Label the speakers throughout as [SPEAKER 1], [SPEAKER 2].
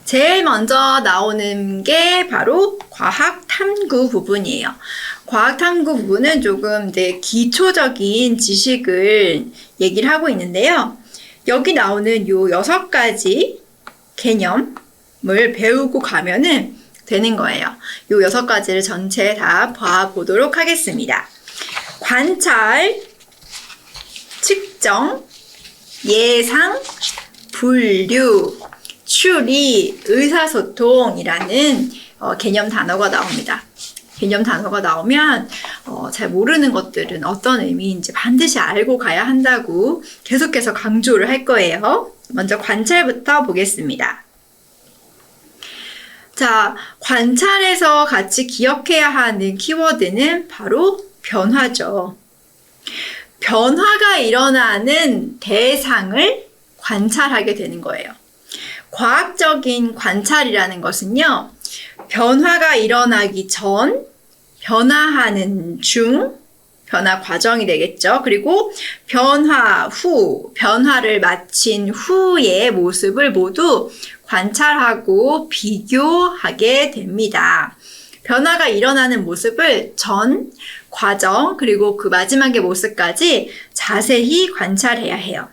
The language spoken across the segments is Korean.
[SPEAKER 1] 제일 먼저 나오는 게 바로 과학 탐구 부분이에요. 과학 탐구 부분은 조금 이제 기초적인 지식을 얘기를 하고 있는데요. 여기 나오는 요 6가지 개념을 배우고 가면은 되는 거예요. 요 6가지를 전체 다 봐보도록 하겠습니다. 관찰, 측정, 예상, 분류, 추리, 의사소통이라는 개념 단어가 나옵니다. 개념 단어가 나오면 잘 모르는 것들은 어떤 의미인지 반드시 알고 가야 한다고 계속해서 강조를 할 거예요. 먼저 관찰부터 보겠습니다. 자, 관찰에서 같이 기억해야 하는 키워드는 바로 변화죠. 변화가 일어나는 대상을 관찰하게 되는 거예요. 과학적인 관찰이라는 것은요, 변화가 일어나기 전, 변화하는 중, 변화 과정이 되겠죠. 그리고 변화 후, 변화를 마친 후의 모습을 모두 관찰하고 비교하게 됩니다. 변화가 일어나는 모습을 전, 과정, 그리고 그 마지막의 모습까지 자세히 관찰해야 해요.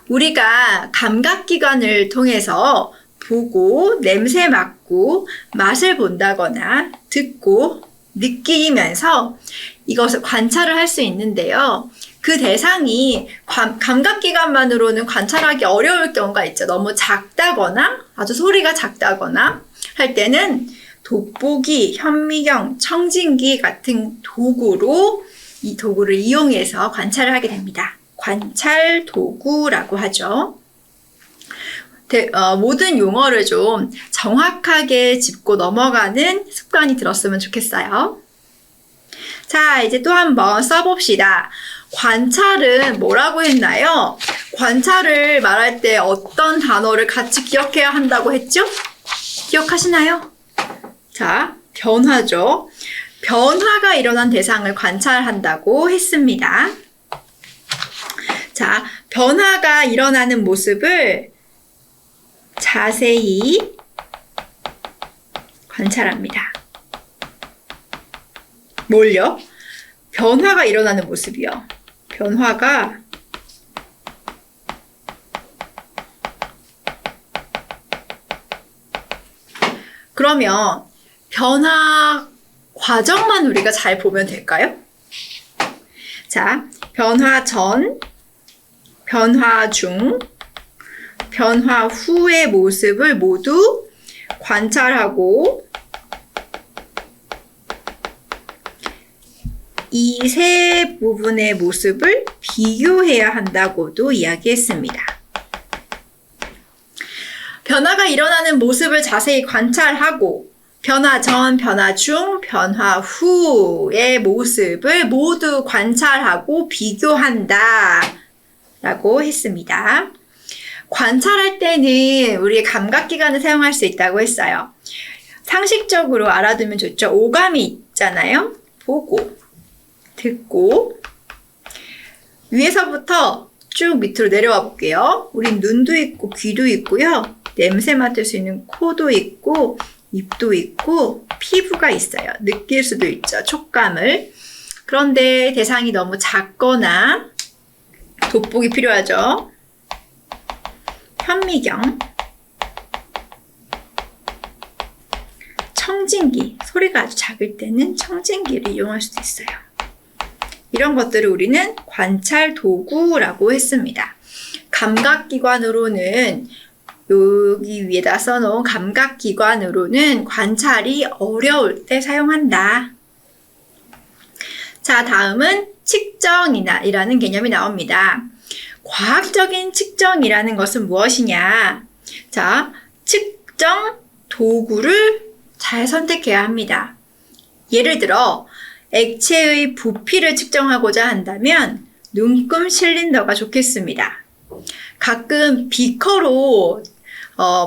[SPEAKER 1] 우리가 감각기관을 통해서 보고 냄새 맡고 맛을 본다거나 듣고 느끼면서 이것을 관찰을 할 수 있는데요. 그 대상이 감각기관만으로는 관찰하기 어려울 경우가 있죠. 너무 작다거나 아주 소리가 작다거나 할 때는 돋보기, 현미경, 청진기 같은 도구로 이 도구를 이용해서 관찰을 하게 됩니다. 관찰 도구라고 하죠. 모든 용어를 좀 정확하게 짚고 넘어가는 습관이 들었으면 좋겠어요. 자, 이제 또 한번 써봅시다. 관찰은 뭐라고 했나요? 관찰을 말할 때 어떤 단어를 같이 기억해야 한다고 했죠? 기억하시나요? 자, 변화죠. 변화가 일어난 대상을 관찰한다고 했습니다. 자, 변화가 일어나는 모습을 자세히 관찰합니다. 뭘요? 변화가 일어나는 모습이요. 변화가 그러면 변화 과정만 우리가 잘 보면 될까요? 자, 변화 전, 변화 중, 변화 후의 모습을 모두 관찰하고 이 세 부분의 모습을 비교해야 한다고도 이야기했습니다. 변화가 일어나는 모습을 자세히 관찰하고 변화 전, 변화 중, 변화 후의 모습을 모두 관찰하고 비교한다 라고 했습니다. 관찰할 때는 우리의 감각기관을 사용할 수 있다고 했어요. 상식적으로 알아두면 좋죠. 오감이 있잖아요. 보고, 듣고, 위에서부터 쭉 밑으로 내려와 볼게요. 우린 눈도 있고 귀도 있고요. 냄새 맡을 수 있는 코도 있고 입도 있고 피부가 있어요. 느낄 수도 있죠. 촉감을. 그런데 대상이 너무 작거나 돋보기 필요하죠. 현미경, 청진기, 소리가 아주 작을 때는 청진기를 이용할 수도 있어요. 이런 것들을 우리는 관찰 도구라고 했습니다. 감각기관으로는 여기 위에다 써놓은 감각기관으로는 관찰이 어려울 때 사용한다. 자, 다음은 측정이라는 개념이 나옵니다. 과학적인 측정이라는 것은 무엇이냐? 자, 측정 도구를 잘 선택해야 합니다. 예를 들어 액체의 부피를 측정하고자 한다면 눈금 실린더가 좋겠습니다. 가끔 비커로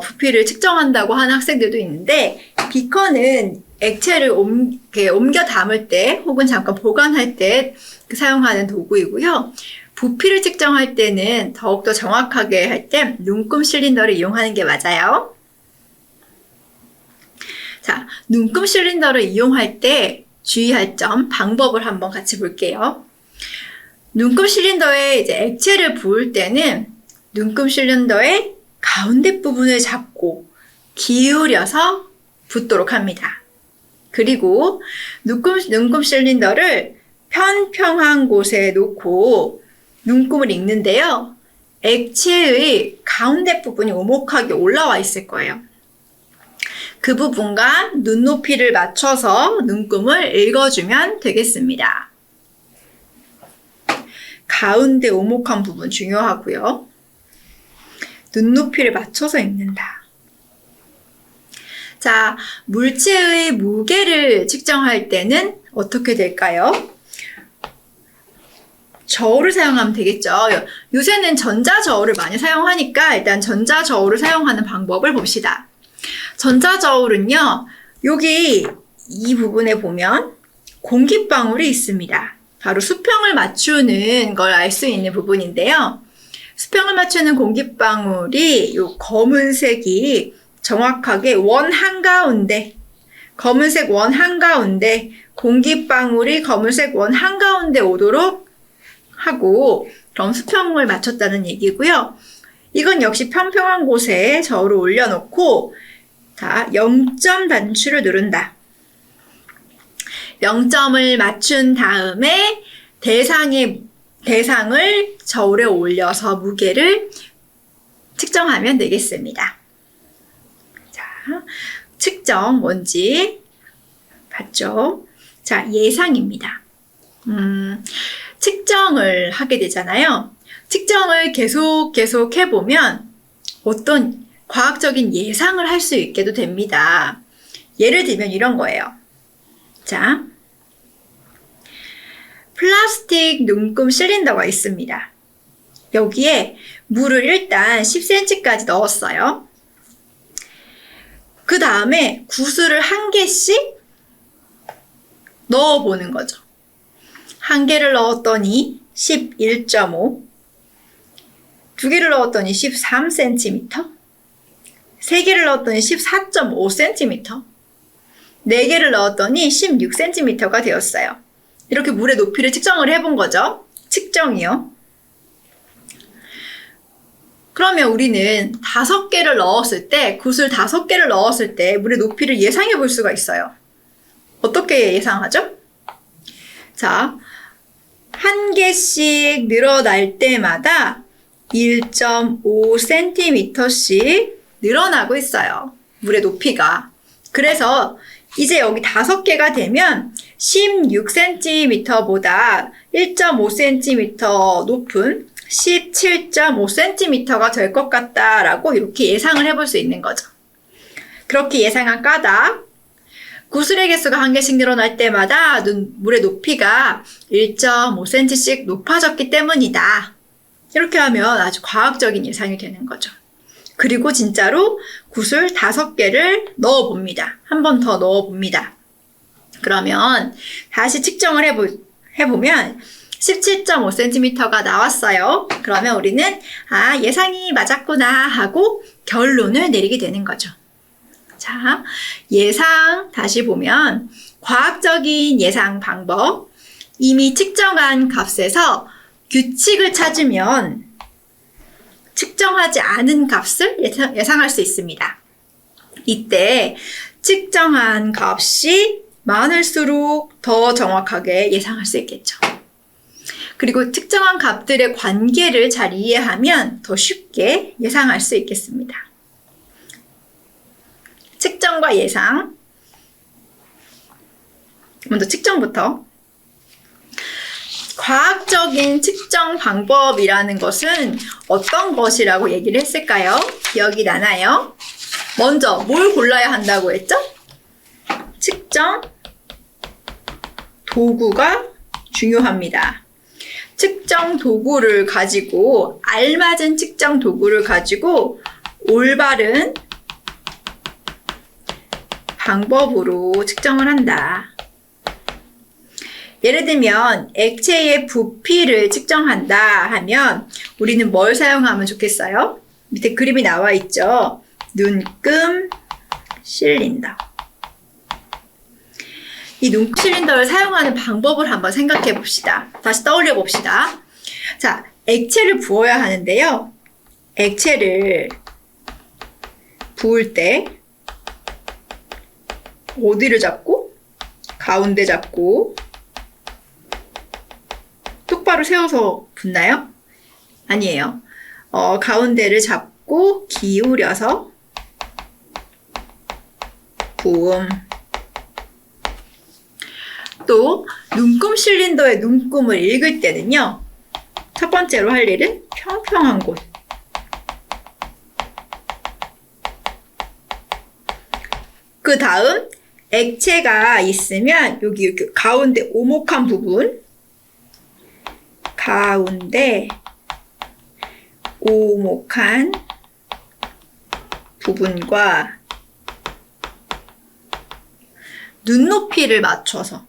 [SPEAKER 1] 부피를 측정한다고 하는 학생들도 있는데 비커는 액체를 이렇게 옮겨 담을 때 혹은 잠깐 보관할 때 사용하는 도구이고요. 부피를 측정할 때는 더욱더 정확하게 할 때 눈금 실린더를 이용하는 게 맞아요. 자, 눈금 실린더를 이용할 때 주의할 점, 방법을 한번 같이 볼게요. 눈금 실린더에 이제 액체를 부을 때는 눈금 실린더의 가운데 부분을 잡고 기울여서 붓도록 합니다. 그리고 눈금 실린더를 평평한 곳에 놓고 눈금을 읽는데요. 액체의 가운데 부분이 오목하게 올라와 있을 거예요. 그 부분과 눈높이를 맞춰서 눈금을 읽어주면 되겠습니다. 가운데 오목한 부분 중요하고요. 눈높이를 맞춰서 읽는다. 자, 물체의 무게를 측정할 때는 어떻게 될까요? 저울을 사용하면 되겠죠. 요새는 전자저울을 많이 사용하니까 일단 전자저울을 사용하는 방법을 봅시다. 전자저울은요, 여기 이 부분에 보면 공기방울이 있습니다. 바로 수평을 맞추는 걸 알 수 있는 부분인데요. 수평을 맞추는 공기방울이 이 검은색이 정확하게 원 한가운데, 검은색 원 한가운데, 공기방울이 검은색 원 한가운데 오도록 하고 그럼 수평을 맞췄다는 얘기고요. 이건 역시 평평한 곳에 저울을 올려놓고 자, 0점 단추를 누른다. 0점을 맞춘 다음에 대상을 저울에 올려서 무게를 측정하면 되겠습니다. 자, 측정 뭔지 봤죠? 자, 예상입니다. 측정을 하게 되잖아요. 측정을 계속 해보면 어떤 과학적인 예상을 할 수 있게도 됩니다. 예를 들면 이런 거예요. 자, 플라스틱 눈금 실린더가 있습니다. 여기에 물을 일단 10cm까지 넣었어요. 그 다음에 구슬을 한 개씩 넣어보는 거죠. 한 개를 넣었더니 11.5, 두 개를 넣었더니 13cm, 세 개를 넣었더니 14.5cm, 네 개를 넣었더니 16cm가 되었어요. 이렇게 물의 높이를 측정을 해본 거죠. 측정이요. 그러면 우리는 5개를 넣었을 때, 구슬 5개를 넣었을 때 물의 높이를 예상해 볼 수가 있어요. 어떻게 예상하죠? 자, 한 개씩 늘어날 때마다 1.5cm씩 늘어나고 있어요. 물의 높이가. 그래서 이제 여기 5개가 되면 16cm보다 1.5cm 높은 17.5cm가 될 것 같다라고 이렇게 예상을 해볼 수 있는 거죠. 그렇게 예상한 까닭, 구슬의 개수가 한 개씩 늘어날 때마다 물의 높이가 1.5cm씩 높아졌기 때문이다. 이렇게 하면 아주 과학적인 예상이 되는 거죠. 그리고 진짜로 구슬 5개를 넣어봅니다. 한 번 더 넣어봅니다. 그러면 다시 측정을 해보면 17.5cm가 나왔어요. 그러면 우리는 예상이 맞았구나 하고 결론을 내리게 되는 거죠. 자, 예상 다시 보면 과학적인 예상 방법, 이미 측정한 값에서 규칙을 찾으면 측정하지 않은 값을 예상할 수 있습니다. 이때 측정한 값이 많을수록 더 정확하게 예상할 수 있겠죠. 그리고 측정한 값들의 관계를 잘 이해하면 더 쉽게 예상할 수 있겠습니다. 측정과 예상. 먼저 측정부터. 과학적인 측정 방법이라는 것은 어떤 것이라고 얘기를 했을까요? 기억이 나나요? 먼저 뭘 골라야 한다고 했죠? 측정 도구가 중요합니다. 측정 도구를 가지고, 알맞은 측정 도구를 가지고 올바른 방법으로 측정을 한다. 예를 들면 액체의 부피를 측정한다 하면 우리는 뭘 사용하면 좋겠어요? 밑에 그림이 나와 있죠. 눈금 실린더. 이 눈금 실린더를 사용하는 방법을 한번 생각해 봅시다. 다시 떠올려 봅시다. 자, 액체를 부어야 하는데요. 액체를 부을 때 어디를 잡고? 가운데 잡고 똑바로 세워서 붓나요? 아니에요. 가운데를 잡고 기울여서 부음. 또 눈금 실린더의 눈금을 읽을 때는요. 첫 번째로 할 일은 평평한 곳. 그 다음 액체가 있으면 여기 이렇게 가운데 오목한 부분, 가운데 오목한 부분과 눈높이를 맞춰서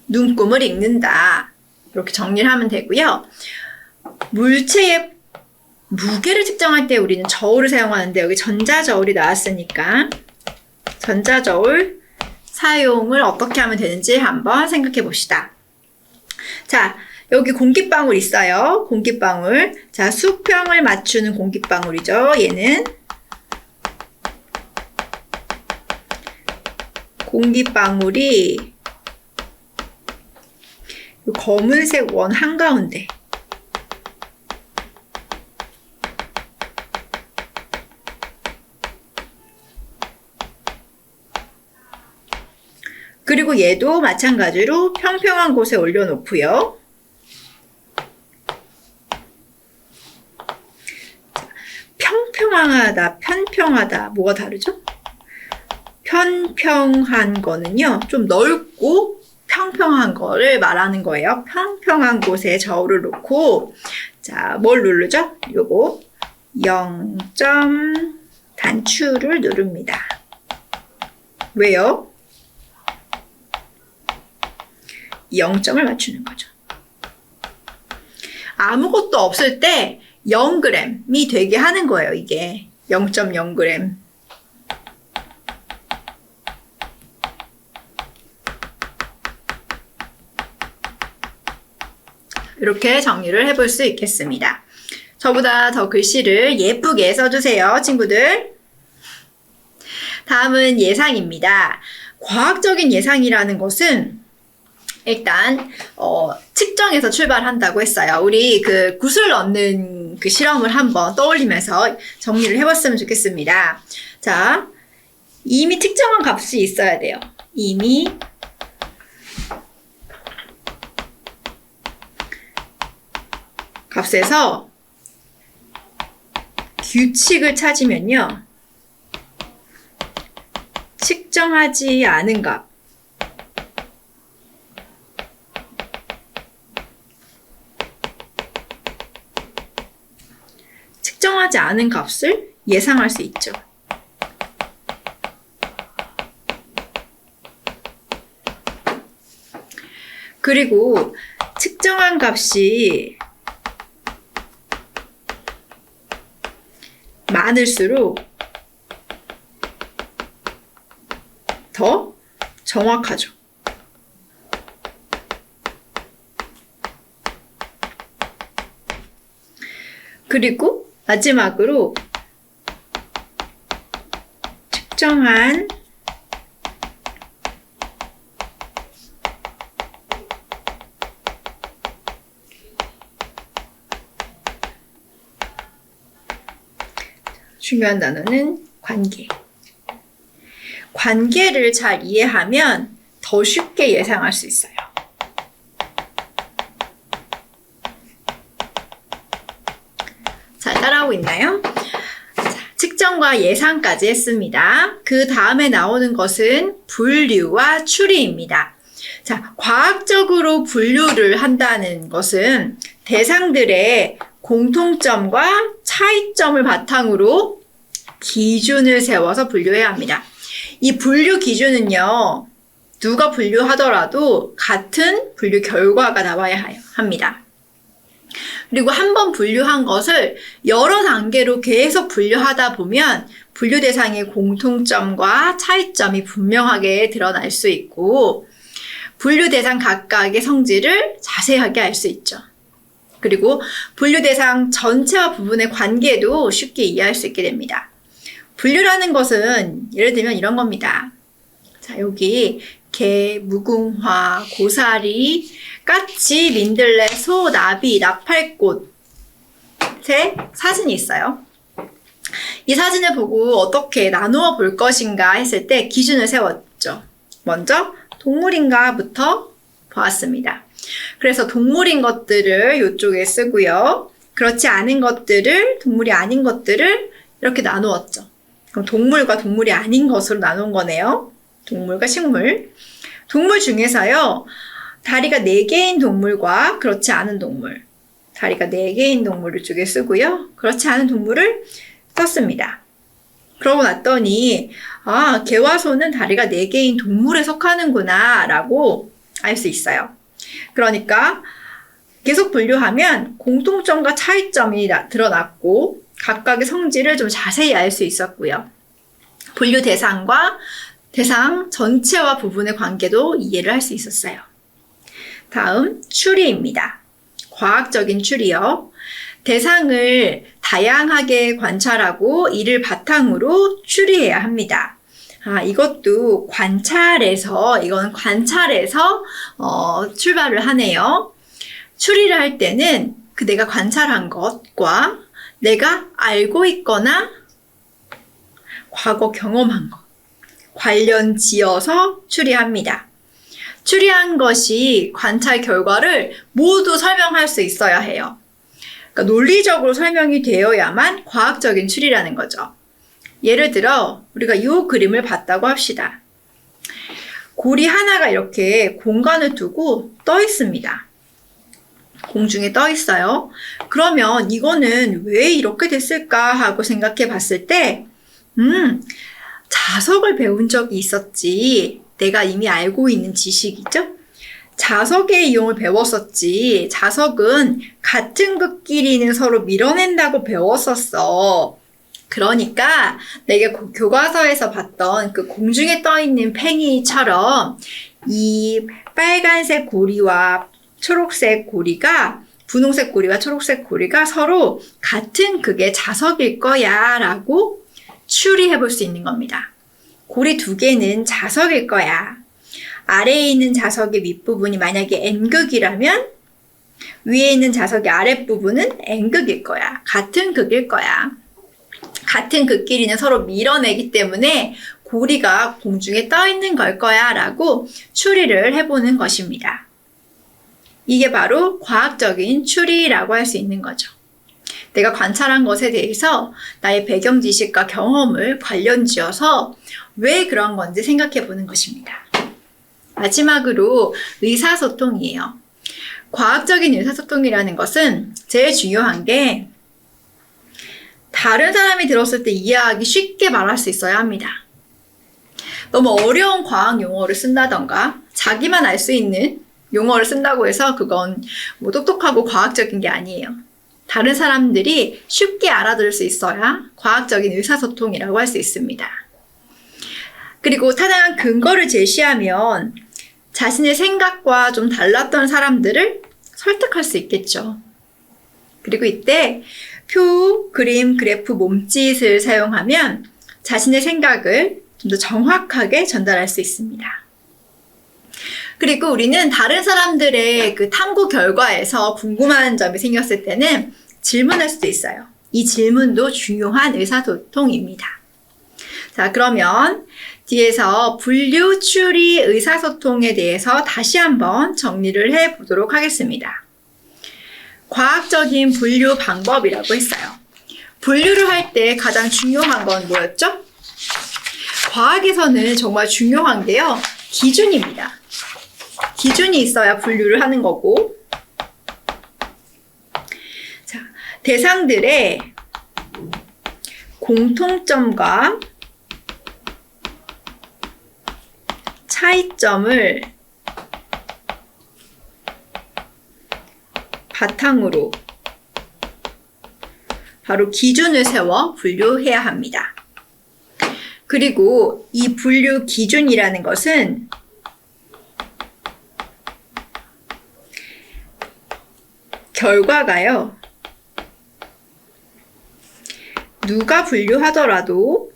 [SPEAKER 1] 눈금을 읽는다. 이렇게 정리를 하면 되고요. 물체의 무게를 측정할 때 우리는 저울을 사용하는데 여기 전자저울이 나왔으니까 전자저울 사용을 어떻게 하면 되는지 한번 생각해 봅시다. 자, 여기 공기방울 있어요. 공기방울. 자, 수평을 맞추는 공기방울이죠. 얘는 공기방울이 검은색 원 한가운데 그리고 얘도 마찬가지로 평평한 곳에 올려놓고요. 평평하다, 편평하다 뭐가 다르죠? 편평한 거는요. 좀 넓고 평평한 거를 말하는 거예요. 평평한 곳에 저울을 놓고 자, 뭘 누르죠? 요거 0점 단추를 누릅니다. 왜요? 0점을 맞추는 거죠. 아무것도 없을 때 0g이 되게 하는 거예요. 이게 0.0g. 이렇게 정리를 해볼 수 있겠습니다. 저보다 더 글씨를 예쁘게 써주세요, 친구들. 다음은 예상입니다. 과학적인 예상이라는 것은 일단 측정에서 출발한다고 했어요. 우리 그 굿을 넣는 그 실험을 한번 떠올리면서 정리를 해봤으면 좋겠습니다. 자, 이미 측정한 값이 있어야 돼요. 이미 값에서 규칙을 찾으면요. 측정하지 않은 값. 측정하지 않은 값을 예상할 수 있죠. 그리고 측정한 값이 많을수록 더 정확하죠. 그리고 마지막으로 측정한 중요한 단어는 관계. 관계를 잘 이해하면 더 쉽게 예상할 수 있어요. 잘 따라오고 있나요? 자, 측정과 예상까지 했습니다. 그 다음에 나오는 것은 분류와 추리입니다. 자, 과학적으로 분류를 한다는 것은 대상들의 공통점과 차이점을 바탕으로 기준을 세워서 분류해야 합니다. 이 분류 기준은요, 누가 분류하더라도 같은 분류 결과가 나와야 합니다. 그리고 한번 분류한 것을 여러 단계로 계속 분류하다 보면 분류 대상의 공통점과 차이점이 분명하게 드러날 수 있고 분류 대상 각각의 성질을 자세하게 알 수 있죠. 그리고 분류 대상 전체와 부분의 관계도 쉽게 이해할 수 있게 됩니다. 분류라는 것은 예를 들면 이런 겁니다. 자, 여기 개, 무궁화, 고사리, 까치, 민들레, 소, 나비, 나팔꽃의 사진이 있어요. 이 사진을 보고 어떻게 나누어 볼 것인가 했을 때 기준을 세웠죠. 먼저 동물인가부터 보았습니다. 그래서 동물인 것들을 이쪽에 쓰고요. 그렇지 않은 것들을, 동물이 아닌 것들을 이렇게 나누었죠. 그럼 동물과 동물이 아닌 것으로 나눈 거네요. 동물과 식물. 동물 중에서요, 다리가 4개인 동물과 그렇지 않은 동물. 다리가 4개인 동물을 쪽에 쓰고요. 그렇지 않은 동물을 썼습니다. 그러고 났더니, 아, 개와 소는 다리가 4개인 동물에 속하는구나, 라고 알 수 있어요. 그러니까 계속 분류하면 공통점과 차이점이 드러났고, 각각의 성질을 좀 자세히 알 수 있었고요. 분류 대상과 대상 전체와 부분의 관계도 이해를 할 수 있었어요. 다음, 추리입니다. 과학적인 추리요. 대상을 다양하게 관찰하고 이를 바탕으로 추리해야 합니다. 이것도 이건 관찰에서 출발을 하네요. 추리를 할 때는 내가 관찰한 것과 내가 알고 있거나 과거 경험한 것 관련 지어서 추리합니다. 추리한 것이 관찰 결과를 모두 설명할 수 있어야 해요. 그러니까 논리적으로 설명이 되어야만 과학적인 추리라는 거죠. 예를 들어 우리가 이 그림을 봤다고 합시다. 고리 하나가 이렇게 공간을 두고 떠 있습니다. 공중에 떠 있어요. 그러면 이거는 왜 이렇게 됐을까 하고 생각해 봤을 때 자석을 배운 적이 있었지. 내가 이미 알고 있는 지식이죠? 자석의 이용을 배웠었지. 자석은 같은 극끼리는 서로 밀어낸다고 배웠었어. 그러니까 내가 교과서에서 봤던 그 공중에 떠있는 팽이처럼 이 빨간색 고리와 초록색 고리가 분홍색 고리와 초록색 고리가 서로 같은 극의 자석일 거야 라고 추리해 볼 수 있는 겁니다. 고리 2개는 자석일 거야. 아래에 있는 자석의 윗부분이 만약에 N극이라면 위에 있는 자석의 아랫부분은 N극일 거야. 같은 극일 거야. 같은 극끼리는 서로 밀어내기 때문에 고리가 공중에 떠 있는 걸 거야 라고 추리를 해보는 것입니다. 이게 바로 과학적인 추리라고 할 수 있는 거죠. 내가 관찰한 것에 대해서 나의 배경 지식과 경험을 관련 지어서 왜 그런 건지 생각해 보는 것입니다. 마지막으로 의사소통이에요. 과학적인 의사소통이라는 것은 제일 중요한 게 다른 사람이 들었을 때 이해하기 쉽게 말할 수 있어야 합니다. 너무 어려운 과학 용어를 쓴다던가 자기만 알 수 있는 용어를 쓴다고 해서 그건 뭐 똑똑하고 과학적인 게 아니에요. 다른 사람들이 쉽게 알아들을 수 있어야 과학적인 의사소통이라고 할 수 있습니다. 그리고 타당한 근거를 제시하면 자신의 생각과 좀 달랐던 사람들을 설득할 수 있겠죠. 그리고 이때 표, 그림, 그래프, 몸짓을 사용하면 자신의 생각을 좀 더 정확하게 전달할 수 있습니다. 그리고 우리는 다른 사람들의 그 탐구 결과에서 궁금한 점이 생겼을 때는 질문할 수도 있어요. 이 질문도 중요한 의사소통입니다. 자, 그러면 뒤에서 분류, 추리, 의사소통에 대해서 다시 한번 정리를 해보도록 하겠습니다. 과학적인 분류 방법이라고 했어요. 분류를 할 때 가장 중요한 건 뭐였죠? 과학에서는 정말 중요한 게요, 기준입니다. 기준이 있어야 분류를 하는 거고. 자, 대상들의 공통점과 차이점을 바탕으로 바로 기준을 세워 분류해야 합니다. 그리고 이 분류 기준이라는 것은 결과가요, 누가 분류하더라도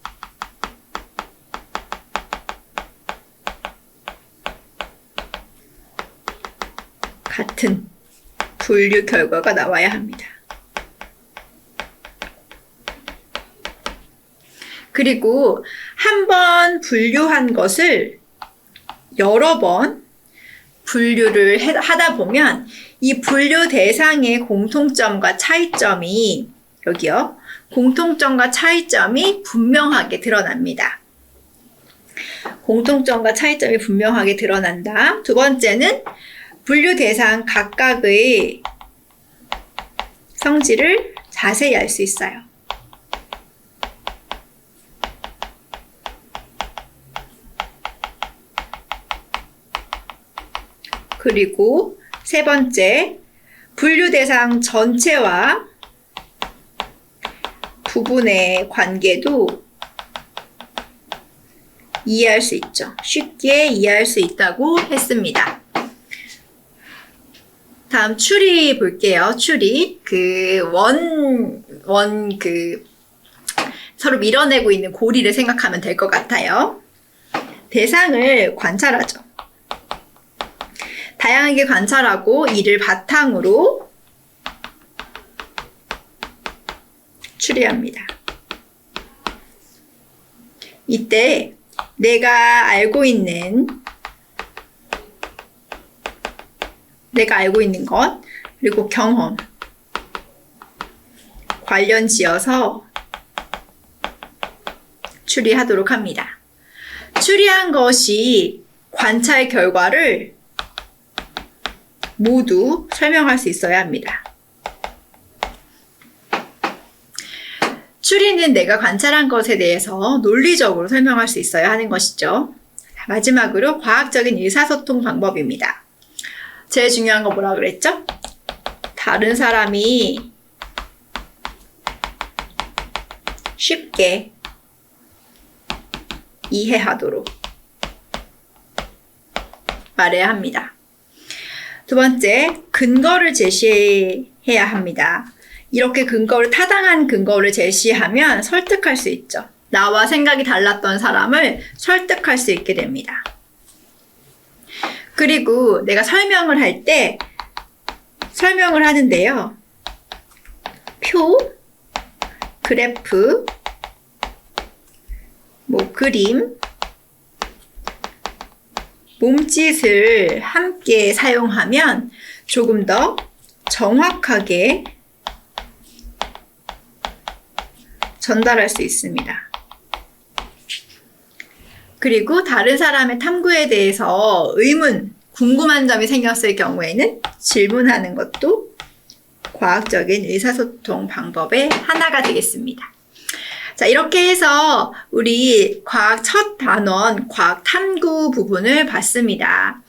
[SPEAKER 1] 같은 분류 결과가 나와야 합니다. 그리고 한 번 분류한 것을 여러 번 분류를 하다 보면 이 분류 대상의 공통점과 차이점이, 여기요, 공통점과 차이점이 분명하게 드러납니다. 공통점과 차이점이 분명하게 드러난다. 두 번째는 분류 대상 각각의 성질을 자세히 알 수 있어요. 그리고 세 번째, 분류 대상 전체와 부분의 관계도 이해할 수 있죠. 쉽게 이해할 수 있다고 했습니다. 다음 추리 볼게요. 추리. 서로 밀어내고 있는 고리를 생각하면 될 것 같아요. 대상을 관찰하죠. 다양하게 관찰하고 이를 바탕으로 추리합니다. 이때 내가 알고 있는 것, 그리고 경험, 관련 지어서 추리하도록 합니다. 추리한 것이 관찰 결과를 모두 설명할 수 있어야 합니다. 추리는 내가 관찰한 것에 대해서 논리적으로 설명할 수 있어야 하는 것이죠. 마지막으로 과학적인 의사소통 방법입니다. 제일 중요한 거 뭐라 그랬죠? 다른 사람이 쉽게 이해하도록 말해야 합니다. 두 번째, 근거를 제시해야 합니다. 이렇게 타당한 근거를 제시하면 설득할 수 있죠. 나와 생각이 달랐던 사람을 설득할 수 있게 됩니다. 그리고 내가 설명을 할 때 설명을 하는데요. 표, 그래프, 그림, 몸짓을 함께 사용하면 조금 더 정확하게 전달할 수 있습니다. 그리고 다른 사람의 탐구에 대해서 궁금한 점이 생겼을 경우에는 질문하는 것도 과학적인 의사소통 방법의 하나가 되겠습니다. 자, 이렇게 해서 우리 과학 첫 단원, 과학 탐구 부분을 봤습니다.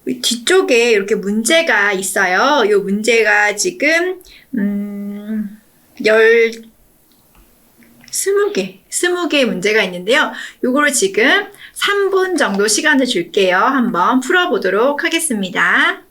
[SPEAKER 1] 뒤쪽에 이렇게 문제가 있어요. 이 문제가 지금 20개 문제가 있는데요. 요거를 지금 3분 정도 시간을 줄게요. 한번 풀어보도록 하겠습니다.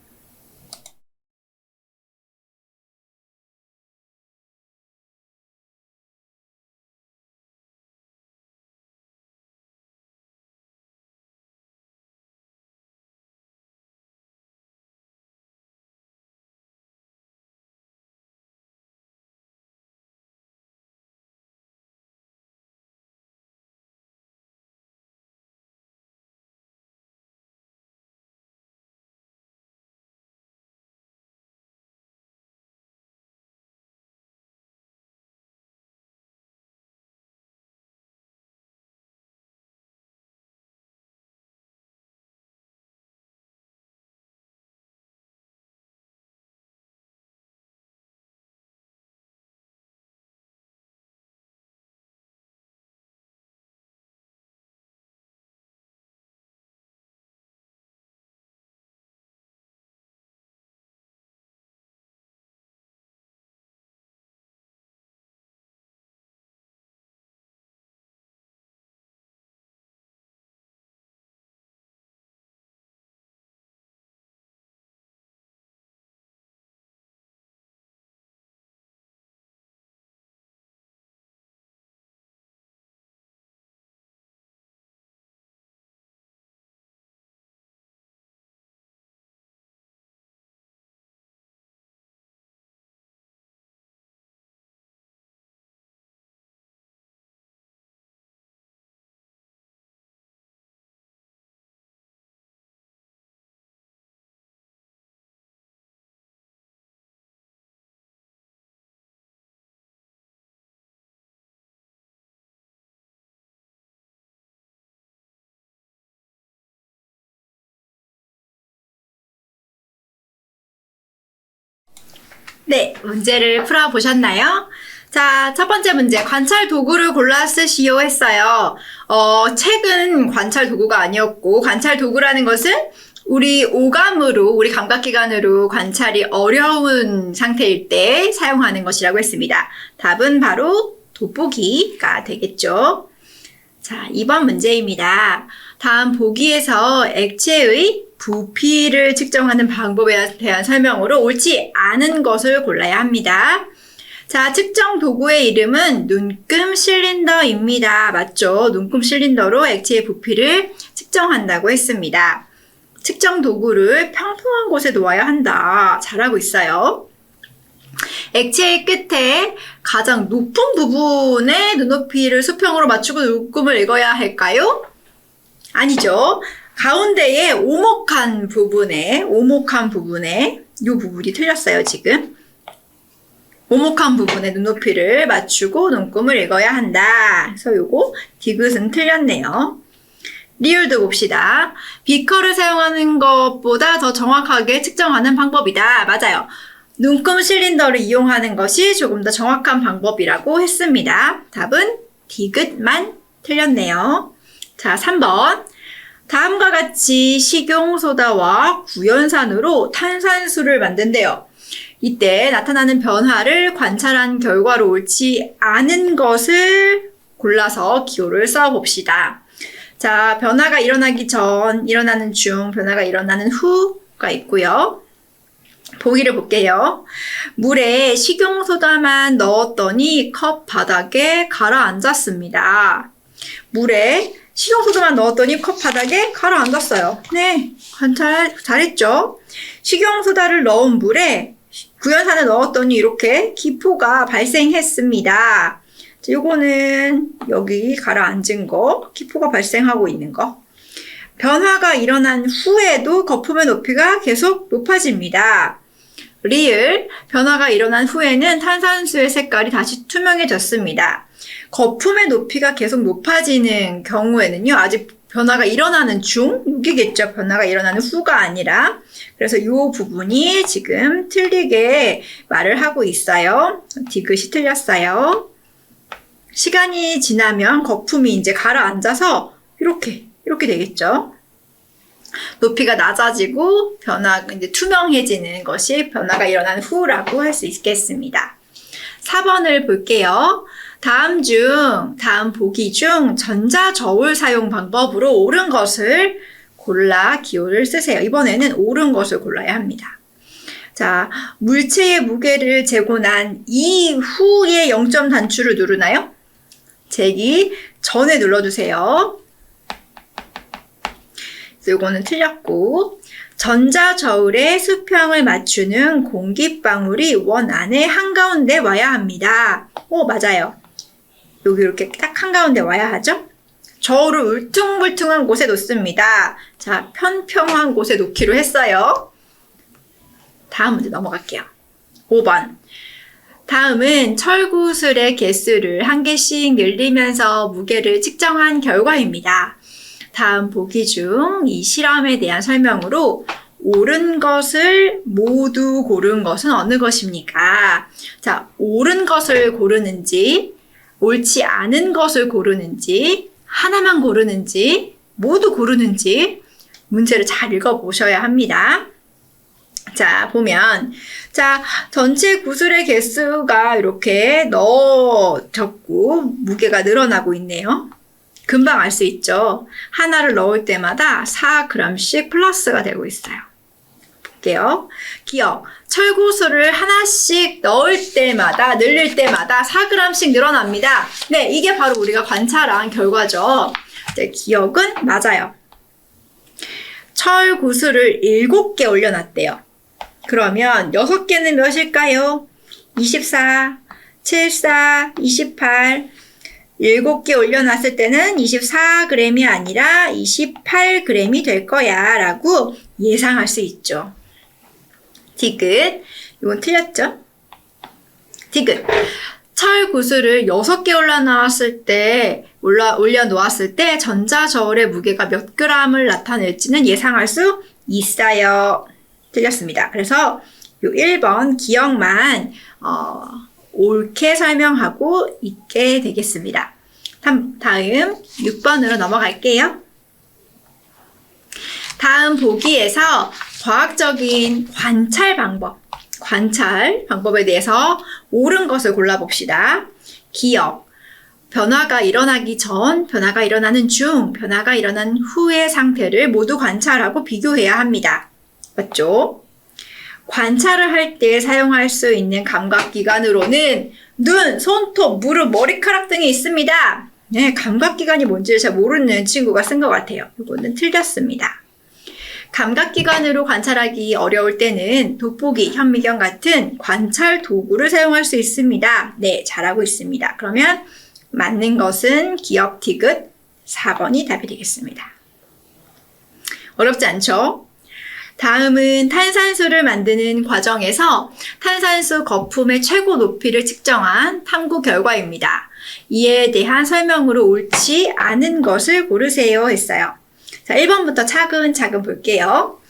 [SPEAKER 1] 네, 문제를 풀어보셨나요? 자, 첫 번째 문제. 관찰 도구를 골라 쓰시오 했어요. 책은 관찰 도구가 아니었고, 관찰 도구라는 것은 우리 오감으로, 우리 감각기관으로 관찰이 어려운 상태일 때 사용하는 것이라고 했습니다. 답은 바로 돋보기가 되겠죠. 자, 2번 문제입니다. 다음 보기에서 액체의 부피를 측정하는 방법에 대한 설명으로 옳지 않은 것을 골라야 합니다. 자, 측정 도구의 이름은 눈금 실린더입니다. 맞죠? 눈금 실린더로 액체의 부피를 측정한다고 했습니다. 측정 도구를 평평한 곳에 놓아야 한다. 잘하고 있어요. 액체의 끝에 가장 높은 부분에 눈높이를 수평으로 맞추고 눈금을 읽어야 할까요? 아니죠. 가운데에 오목한 부분에 이 부분이 틀렸어요, 지금. 오목한 부분에 눈높이를 맞추고 눈금을 읽어야 한다. 그래서 요거 디귿은 틀렸네요. 리을도 봅시다. 비커를 사용하는 것보다 더 정확하게 측정하는 방법이다. 맞아요. 눈금 실린더를 이용하는 것이 조금 더 정확한 방법이라고 했습니다. 답은 디귿만 틀렸네요. 자, 3번. 다음과 같이 식용소다와 구연산으로 탄산수를 만든대요. 이때 나타나는 변화를 관찰한 결과로 옳지 않은 것을 골라서 기호를 써봅시다. 자, 변화가 일어나기 전, 일어나는 중, 변화가 일어나는 후가 있고요. 보기를 볼게요. 물에 식용소다만 넣었더니 컵 바닥에 가라앉았습니다. 물에 식용소다만 넣었더니 컵 바닥에 가라앉았어요. 네, 관찰 잘했죠? 식용소다를 넣은 물에 구연산을 넣었더니 이렇게 기포가 발생했습니다. 자, 요거는 여기 가라앉은 거, 기포가 발생하고 있는 거. 변화가 일어난 후에도 거품의 높이가 계속 높아집니다. 리을, 변화가 일어난 후에는 탄산수의 색깔이 다시 투명해졌습니다. 거품의 높이가 계속 높아지는 경우에는요, 아직 변화가 일어나는 중, 여기겠죠. 변화가 일어나는 후가 아니라. 그래서 이 부분이 지금 틀리게 말을 하고 있어요. 디귿이 틀렸어요. 시간이 지나면 거품이 이제 가라앉아서 이렇게 되겠죠. 높이가 낮아지고 변화가 이제 투명해지는 것이 변화가 일어난 후라고 할 수 있겠습니다. 4번을 볼게요. 다음 보기 중 전자저울 사용 방법으로 옳은 것을 골라 기호를 쓰세요. 이번에는 옳은 것을 골라야 합니다. 자, 물체의 무게를 재고 난 이후에 0점 단추를 누르나요? 재기 전에 눌러주세요. 이거는 틀렸고, 전자저울의 수평을 맞추는 공기방울이 원 안에 한가운데 와야 합니다. 맞아요. 여기 이렇게 딱 한가운데 와야 하죠? 저울을 울퉁불퉁한 곳에 놓습니다. 자, 평평한 곳에 놓기로 했어요. 다음 문제 넘어갈게요. 5번. 다음은 철구슬의 개수를 한 개씩 늘리면서 무게를 측정한 결과입니다. 다음 보기 중 이 실험에 대한 설명으로 옳은 것을 모두 고른 것은 어느 것입니까? 자, 옳은 것을 고르는지, 옳지 않은 것을 고르는지, 하나만 고르는지, 모두 고르는지 문제를 잘 읽어보셔야 합니다. 자, 보면, 자, 전체 구슬의 개수가 이렇게 넣어졌고 무게가 늘어나고 있네요. 금방 알 수 있죠. 하나를 넣을 때마다 4g씩 플러스가 되고 있어요. 볼게요. 기억. 철구슬을 하나씩 넣을 때마다, 늘릴 때마다 4g씩 늘어납니다. 네, 이게 바로 우리가 관찰한 결과죠. 네, 기억은 맞아요. 철구슬을 7개 올려놨대요. 그러면 6개는 몇일까요? 24, 74, 28, 7개 올려놨을 때는 24g이 아니라 28g이 될 거야 라고 예상할 수 있죠. 디귿, 이건 틀렸죠? 디귿, 철 구슬을 6개 올려놓았을 때 전자저울의 무게가 몇 g을 나타낼지는 예상할 수 있어요. 틀렸습니다. 그래서 요 1번 기억만 옳게 설명하고 있게 되겠습니다. 다음 6번으로 넘어갈게요. 다음 보기에서 과학적인 관찰 방법에 대해서 옳은 것을 골라봅시다. 기억, 변화가 일어나기 전, 변화가 일어나는 중, 변화가 일어난 후의 상태를 모두 관찰하고 비교해야 합니다. 맞죠? 관찰을 할 때 사용할 수 있는 감각기관으로는 눈, 손톱, 무릎, 머리카락 등이 있습니다. 네, 감각기관이 뭔지를 잘 모르는 친구가 쓴 것 같아요. 이거는 틀렸습니다. 감각기관으로 관찰하기 어려울 때는 돋보기, 현미경 같은 관찰 도구를 사용할 수 있습니다. 네, 잘하고 있습니다. 그러면 맞는 것은 기억 티귿 4번이 답이 되겠습니다. 어렵지 않죠? 다음은 탄산수를 만드는 과정에서 탄산수 거품의 최고 높이를 측정한 탐구 결과입니다. 이에 대한 설명으로 옳지 않은 것을 고르세요 했어요. 자, 1번부터 차근차근 볼게요.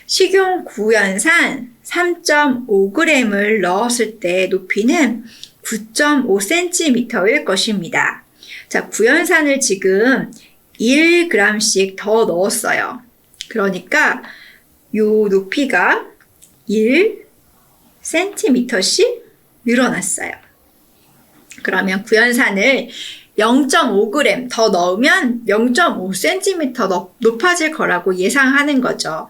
[SPEAKER 1] 식용 구연산 3.5g을 넣었을 때 높이는 9.5cm일 것입니다. 자, 구연산을 지금 1g씩 더 넣었어요. 그러니까 요 높이가 1cm씩 늘어났어요. 그러면 구연산을 0.5g 더 넣으면 0.5cm 높아질 거라고 예상하는 거죠.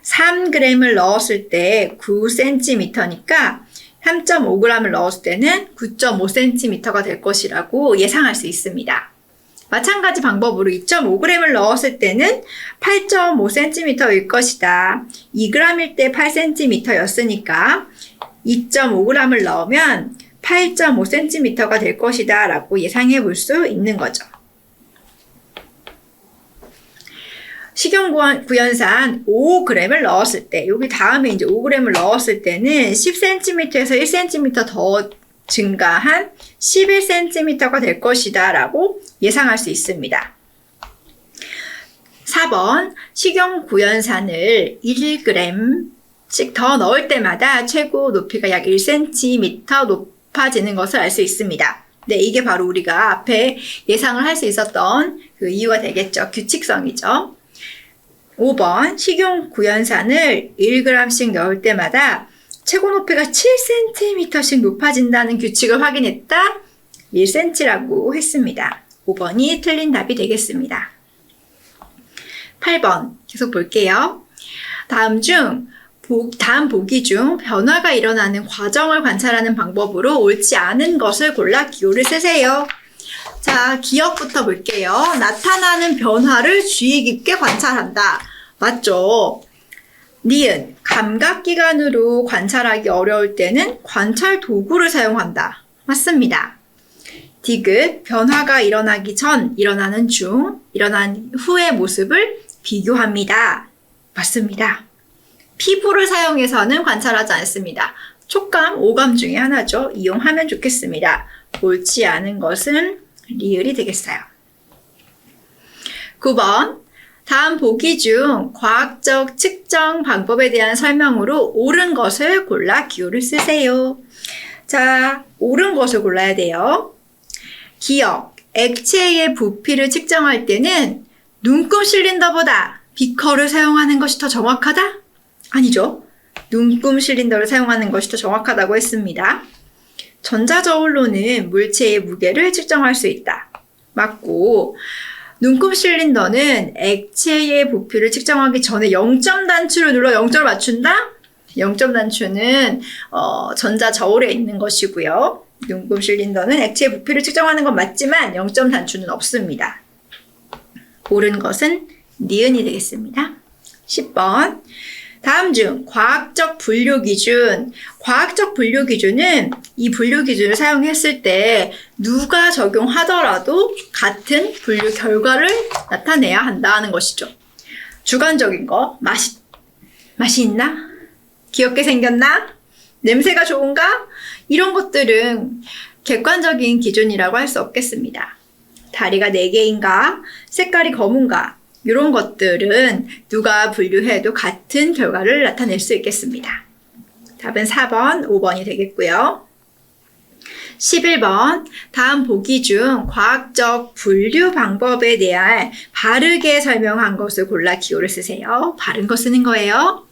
[SPEAKER 1] 3g을 넣었을 때 9cm니까 3.5g을 넣었을 때는 9.5cm가 될 것이라고 예상할 수 있습니다. 마찬가지 방법으로 2.5g을 넣었을 때는 8.5cm일 것이다. 2g일 때 8cm였으니까 2.5g을 넣으면 8.5cm가 될 것이다 라고 예상해 볼 수 있는 거죠. 식용 구연산 5g을 넣었을 때, 여기 다음에 이제 5g을 넣었을 때는 10cm에서 1cm 더 증가한 11cm가 될 것이다 라고 예상할 수 있습니다. 4번, 식용 구연산을 1g씩 더 넣을 때마다 최고 높이가 약 1cm 높아지는 것을 알 수 있습니다. 네, 이게 바로 우리가 앞에 예상을 할 수 있었던 그 이유가 되겠죠. 규칙성이죠. 5번, 식용 구연산을 1g씩 넣을 때마다 최고 높이가 7cm씩 높아진다는 규칙을 확인했다. 1cm라고 했습니다. 5번이 틀린 답이 되겠습니다. 8번 계속 볼게요. 다음 보기 중 변화가 일어나는 과정을 관찰하는 방법으로 옳지 않은 것을 골라 기호를 쓰세요. 자, 기억부터 볼게요. 나타나는 변화를 주의 깊게 관찰한다. 맞죠? 니은, 감각기관으로 관찰하기 어려울 때는 관찰 도구를 사용한다. 맞습니다. 디귿, 변화가 일어나기 전, 일어나는 중, 일어난 후의 모습을 비교합니다. 맞습니다. 피부를 사용해서는 관찰하지 않습니다. 촉감, 오감 중에 하나죠. 이용하면 좋겠습니다. 옳지 않은 것은 리을이 되겠어요. 9번, 다음 보기 중 과학적 측정 방법에 대한 설명으로 옳은 것을 골라 기호를 쓰세요. 자, 옳은 것을 골라야 돼요. 기억, 액체의 부피를 측정할 때는 눈금 실린더보다 비커를 사용하는 것이 더 정확하다? 아니죠. 눈금 실린더를 사용하는 것이 더 정확하다고 했습니다. 전자저울로는 물체의 무게를 측정할 수 있다. 맞고, 눈금 실린더는 액체의 부피를 측정하기 전에 0점 단추를 눌러 0점을 맞춘다? 0점 단추는 전자저울에 있는 것이고요. 눈금 실린더는 액체의 부피를 측정하는 건 맞지만 0점 단추는 없습니다. 옳은 것은 니은이 되겠습니다. 10번. 다음 중 과학적 분류 기준. 과학적 분류 기준은 이 분류 기준을 사용했을 때 누가 적용하더라도 같은 분류 결과를 나타내야 한다는 것이죠. 주관적인 거, 맛이 있나? 귀엽게 생겼나? 냄새가 좋은가? 이런 것들은 객관적인 기준이라고 할 수 없겠습니다. 다리가 4개인가? 색깔이 검은가? 이런 것들은 누가 분류해도 같은 결과를 나타낼 수 있겠습니다. 답은 4번, 5번이 되겠고요. 11번, 다음 보기 중 과학적 분류 방법에 대해 바르게 설명한 것을 골라 기호를 쓰세요. 바른 거 쓰는 거예요.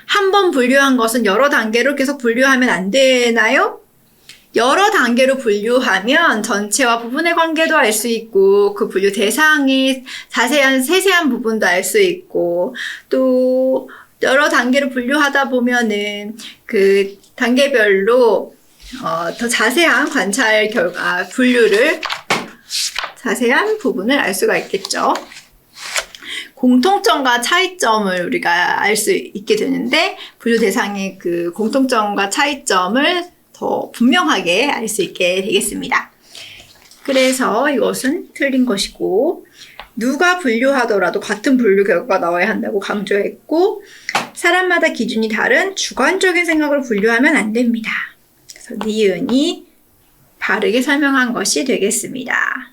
[SPEAKER 1] 한 번 분류한 것은 여러 단계로 계속 분류하면 안 되나요? 여러 단계로 분류하면 전체와 부분의 관계도 알 수 있고 그 분류 대상의 세세한 부분도 알 수 있고 또 여러 단계로 분류하다 보면은 그 단계별로 더 자세한 관찰 결과 분류를 자세한 부분을 알 수가 있겠죠. 공통점과 차이점을 우리가 알 수 있게 되는데 분류 대상의 그 공통점과 차이점을 더 분명하게 알 수 있게 되겠습니다. 그래서 이것은 틀린 것이고 누가 분류하더라도 같은 분류 결과가 나와야 한다고 강조했고 사람마다 기준이 다른 주관적인 생각으로 분류하면 안 됩니다. 그래서 니은이 바르게 설명한 것이 되겠습니다.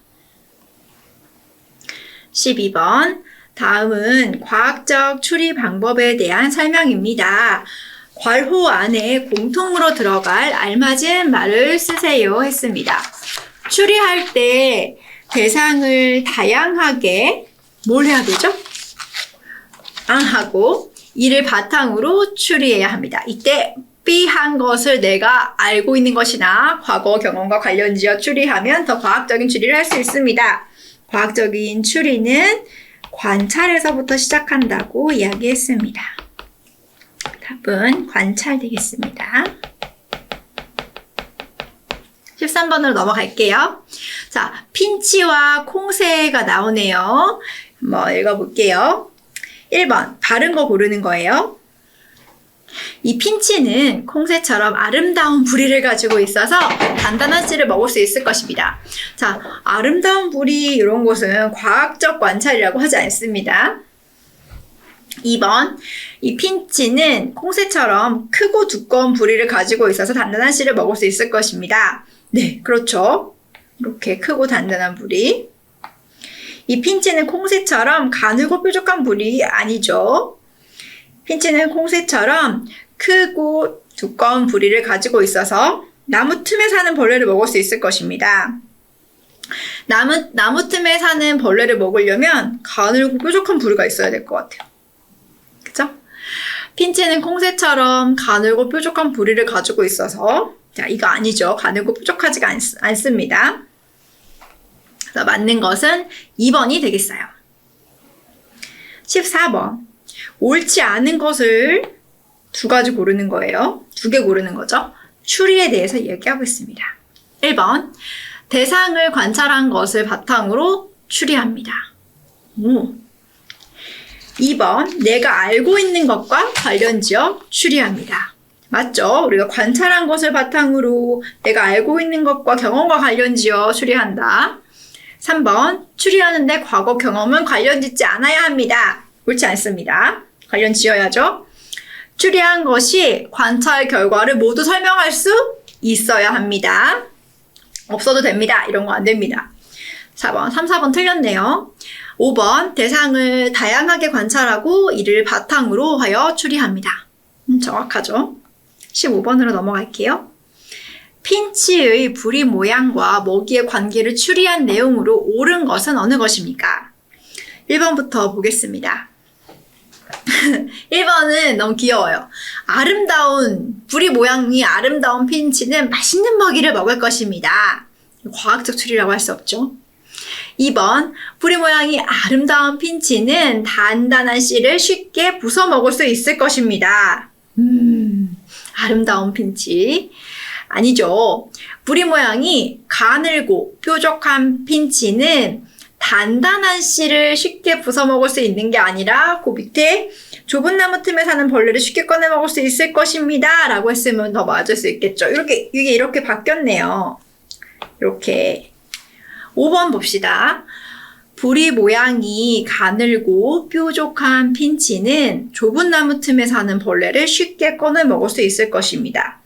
[SPEAKER 1] 12번 다음은 과학적 추리 방법에 대한 설명입니다. 괄호 안에 공통으로 들어갈 알맞은 말을 쓰세요 했습니다. 추리할 때 대상을 다양하게 뭘 해야 되죠? 하고 이를 바탕으로 추리해야 합니다. 이때 B한 것을 내가 알고 있는 것이나 과거 경험과 관련지어 추리하면 더 과학적인 추리를 할 수 있습니다. 과학적인 추리는 관찰에서부터 시작한다고 이야기했습니다. 답은 관찰 되겠습니다. 13번으로 넘어갈게요. 자, 핀치와 콩새가 나오네요. 한번 읽어볼게요. 1번, 바른 거 고르는 거예요. 이 핀치는 콩새처럼 아름다운 부리를 가지고 있어서 단단한 씨를 먹을 수 있을 것입니다. 자, 아름다운 부리 이런 것은 과학적 관찰이라고 하지 않습니다. 2번, 이 핀치는 콩새처럼 크고 두꺼운 부리를 가지고 있어서 단단한 씨를 먹을 수 있을 것입니다. 네, 그렇죠. 이렇게 크고 단단한 부리. 이 핀치는 콩새처럼 가늘고 뾰족한 부리 아니죠. 핀치는 콩새처럼 크고 두꺼운 부리를 가지고 있어서 나무 틈에 사는 벌레를 먹을 수 있을 것입니다. 나무 틈에 사는 벌레를 먹으려면 가늘고 뾰족한 부리가 있어야 될 것 같아요. 그쵸? 핀치는 콩새처럼 가늘고 뾰족한 부리를 가지고 있어서 자, 이거 아니죠. 가늘고 뾰족하지가 않습니다. 그래서 맞는 것은 2번이 되겠어요. 14번. 옳지 않은 것을 두 가지 고르는 거예요. 2개 고르는 거죠. 추리에 대해서 이야기하고 있습니다. 1번. 대상을 관찰한 것을 바탕으로 추리합니다. 2번. 내가 알고 있는 것과 관련지어 추리합니다. 맞죠? 우리가 관찰한 것을 바탕으로 내가 알고 있는 것과 경험과 관련지어 추리한다. 3번. 추리하는데 과거 경험은 관련짓지 않아야 합니다. 옳지 않습니다. 관련 지어야죠. 추리한 것이 관찰 결과를 모두 설명할 수 있어야 합니다. 없어도 됩니다. 이런 거 안 됩니다. 4번, 3, 4번 틀렸네요. 5번, 대상을 다양하게 관찰하고 이를 바탕으로 하여 추리합니다. 정확하죠. 15번으로 넘어갈게요. 핀치의 부리 모양과 먹이의 관계를 추리한 내용으로 옳은 것은 어느 것입니까? 1번부터 보겠습니다. 1번은 너무 귀여워요. 부리 모양이 아름다운 핀치는 맛있는 먹이를 먹을 것입니다. 과학적 추리라고 할 수 없죠. 2번, 부리 모양이 아름다운 핀치는 단단한 씨를 쉽게 부숴 먹을 수 있을 것입니다. 아름다운 핀치. 아니죠. 부리 모양이 가늘고 뾰족한 핀치는 단단한 씨를 쉽게 부숴 먹을 수 있는 게 아니라 그 밑에 좁은 나무 틈에 사는 벌레를 쉽게 꺼내 먹을 수 있을 것입니다. 라고 했으면 더 맞을 수 있겠죠. 이게 이렇게 바뀌었네요. 이렇게. 5번 봅시다. 부리 모양이 가늘고 뾰족한 핀치는 좁은 나무 틈에 사는 벌레를 쉽게 꺼내 먹을 수 있을 것입니다.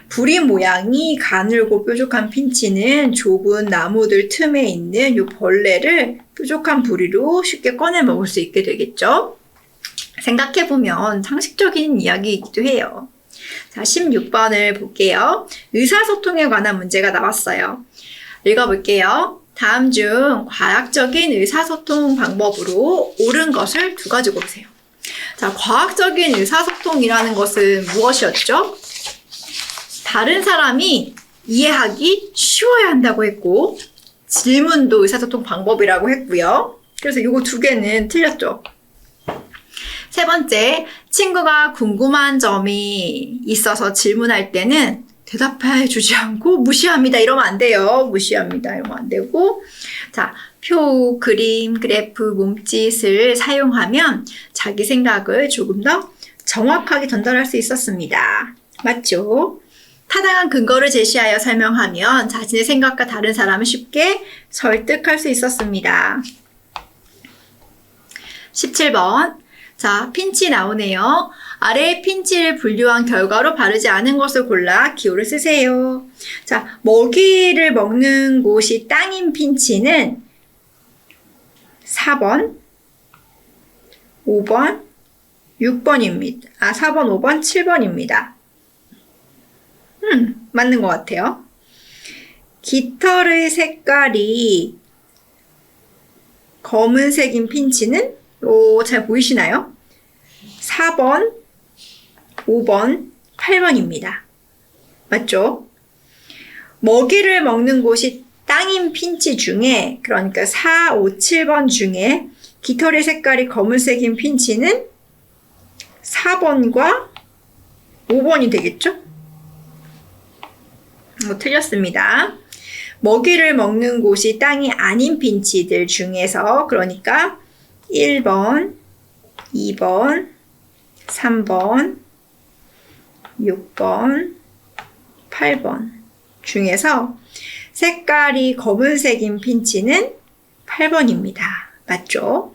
[SPEAKER 1] 부리 모양이 가늘고 뾰족한 핀치는 좁은 나무들 틈에 있는 이 벌레를 뾰족한 부리로 쉽게 꺼내 먹을 수 있게 되겠죠. 생각해보면 상식적인 이야기이기도 해요. 자, 16번을 볼게요. 의사소통에 관한 문제가 나왔어요. 읽어볼게요. 다음 중 과학적인 의사소통 방법으로 옳은 것을 두 가지 고르세요. 자, 과학적인 의사소통이라는 것은 무엇이었죠? 다른 사람이 이해하기 쉬워야 한다고 했고, 질문도 의사소통 방법이라고 했고요. 그래서 이거 두 개는 틀렸죠. 세 번째, 친구가 궁금한 점이 있어서 질문할 때는 대답해 주지 않고 무시합니다. 이러면 안 돼요. 무시합니다. 이러면 안 되고. 자, 표, 그림, 그래프, 몸짓을 사용하면 자기 생각을 조금 더 정확하게 전달할 수 있었습니다. 맞죠? 타당한 근거를 제시하여 설명하면 자신의 생각과 다른 사람을 쉽게 설득할 수 있었습니다. 17번. 자, 핀치 나오네요. 아래의 핀치를 분류한 결과로 바르지 않은 것을 골라 기호를 쓰세요. 자, 먹이를 먹는 곳이 땅인 핀치는 4번, 5번, 6번입니다. 4번, 5번, 7번입니다. 맞는 것 같아요. 깃털의 색깔이 검은색인 핀치는 잘 보이시나요? 4번, 5번, 8번입니다. 맞죠? 먹이를 먹는 곳이 땅인 핀치 중에, 그러니까 4, 5, 7번 중에 깃털의 색깔이 검은색인 핀치는 4번과 5번이 되겠죠? 틀렸습니다. 먹이를 먹는 곳이 땅이 아닌 핀치들 중에서, 그러니까 1번, 2번, 3번, 6번, 8번 중에서 색깔이 검은색인 핀치는 8번입니다. 맞죠?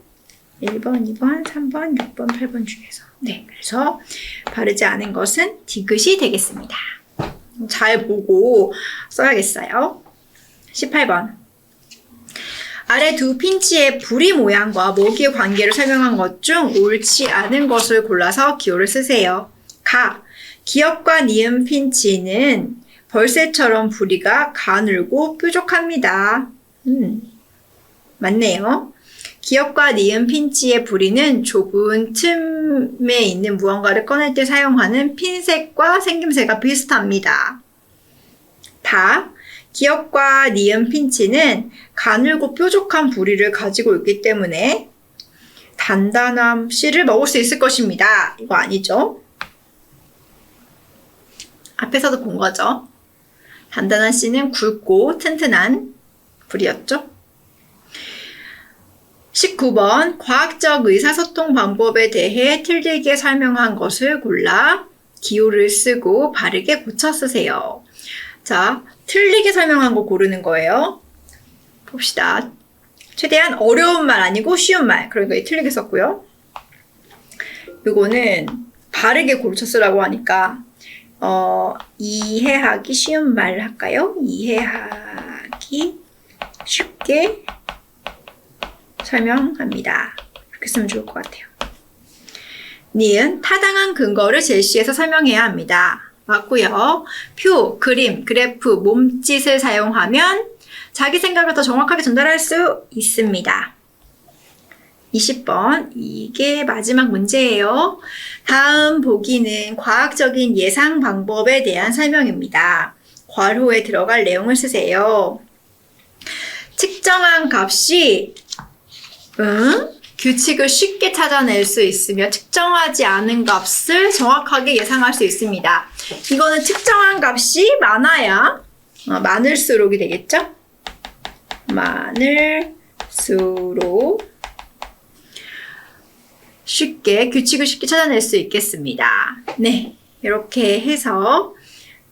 [SPEAKER 1] 1번, 2번, 3번, 6번, 8번 중에서. 네, 그래서 바르지 않은 것은 디귿이 되겠습니다. 잘 보고 써야겠어요. 18번. 아래 두 핀치의 부리 모양과 먹이의 관계를 설명한 것 중 옳지 않은 것을 골라서 기호를 쓰세요. 기역과 니은 핀치는 벌새처럼 부리가 가늘고 뾰족합니다. 맞네요. 기역과 니은 핀치의 부리는 좁은 틈에 있는 무언가를 꺼낼 때 사용하는 핀셋과 생김새가 비슷합니다. 기역과 니은 핀치는 가늘고 뾰족한 부리를 가지고 있기 때문에 단단한 씨를 먹을 수 있을 것입니다. 이거 아니죠? 앞에서도 본 거죠. 단단한 씨는 굵고 튼튼한 부리였죠. 19번. 과학적 의사소통 방법에 대해 틀리게 설명한 것을 골라 기호를 쓰고 바르게 고쳐 쓰세요. 자, 틀리게 설명한 거 고르는 거예요. 봅시다. 최대한 어려운 말 아니고 쉬운 말. 그러니까 틀리게 썼고요. 요거는 바르게 고쳐 쓰라고 하니까 이해하기 쉬운 말 할까요? 이해하기 쉽게 설명합니다. 이렇게 쓰면 좋을 것 같아요. 니은 타당한 근거를 제시해서 설명해야 합니다. 맞고요. 표, 그림, 그래프, 몸짓을 사용하면 자기 생각을 더 정확하게 전달할 수 있습니다. 20번. 이게 마지막 문제예요. 다음 보기는 과학적인 예상 방법에 대한 설명입니다. 괄호에 들어갈 내용을 쓰세요. 측정한 값이 규칙을 쉽게 찾아낼 수 있으며 측정하지 않은 값을 정확하게 예상할 수 있습니다. 이거는 측정한 값이 많아야 많을수록이 되겠죠? 많을수록 규칙을 쉽게 찾아낼 수 있겠습니다. 네, 이렇게 해서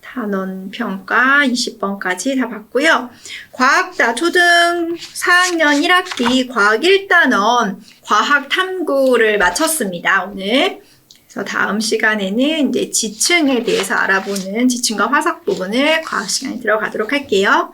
[SPEAKER 1] 단원 평가 20번까지 다 봤고요. 과학다 초등 4학년 1학기 과학 1단원 과학 탐구를 마쳤습니다. 오늘. 그래서 다음 시간에는 이제 지층에 대해서 알아보는 지층과 화석 부분을 과학 시간에 들어가도록 할게요.